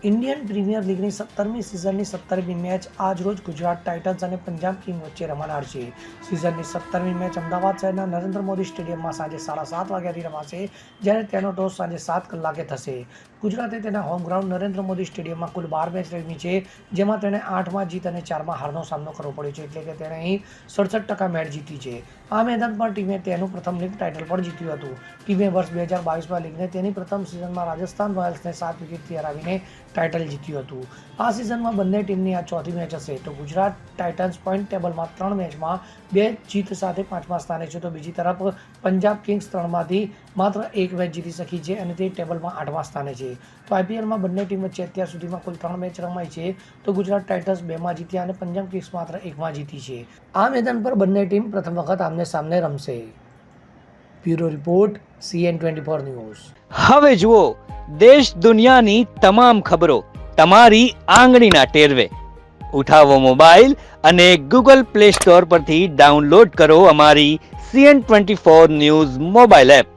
Indian premier લીગની 17મી સિઝનની 17મી match આજ રોજ Gujarat Titans અને પંજાબ કિંગ વચ્ચે રમાનાર છે. સિઝનની 17મી મેચ અમદાવાદ શહેરના નરેન્દ્ર મોદી સ્ટેડિયમમાં સાંજે 7:30 વાગ્યાથી રમાશે, જ્યારે તેનો ટોસ સાંજે 7 કલાકે થશે. ગુજરાતે તેના હોમ ગ્રાઉન્ડ નરેન્દ્ર મોદી સ્ટેડિયમમાં કુલ 12 મેચ રમી છે, જેમાં તેણે 8માં જીત અને 4માં હારનો સામનો કરવો પડ્યો છે, એટલે કે તેણે અહીં 67% મેચ જીતી છે. આ મેદાન પર ટીમે તેનું પ્રથમ લીગ ટાઇટલ પણ જીત્યું હતું. ટીમે વર્ષ 2022માં લીગને તેની પ્રથમ સિઝનમાં રાજસ્થાન રોયલ્સને 7 વિકેટથી હરાવીને ટાઇટલ જીત્યું હતું. આ સિઝનમાં બંને ટીમની આ ચોથી મેચ હશે. તો ગુજરાત ટાઇટન્સ પોઈન્ટ ટેબલમાં 3 મેચમાં 2 જીત સાથે 5મા સ્થાને છે, તો બીજી તરફ પંજાબ કિંગ્સ 3માંથી માત્ર 1 મેચ જીતી શકી છે અને તે ટેબલમાં 8મા સ્થાને છે. તો આઈપીએલમાં બંને ટીમ વચ્ચે અત્યાર સુધીમાં કુલ 3 મેચ રમાઈ છે, તો ગુજરાત ટાઇટન્સ 2માં જીત્યા અને પંજાબ કિંગ્સ માત્ર 1માં જીતી છે. આ મેદાન પર બંને ટીમ પ્રથમ વખત આમને સામને રમશે. Bureau report, CN24 news. હવે જુઓ દેશ દુનિયાની તમામ ખબરો તમારી આંગળીના ટેરવે. ઉઠાવો મોબાઈલ અને Google Play Store પરથી ડાઉનલોડ કરો અમારી CN24 ન્યૂઝ મોબાઈલ એપ.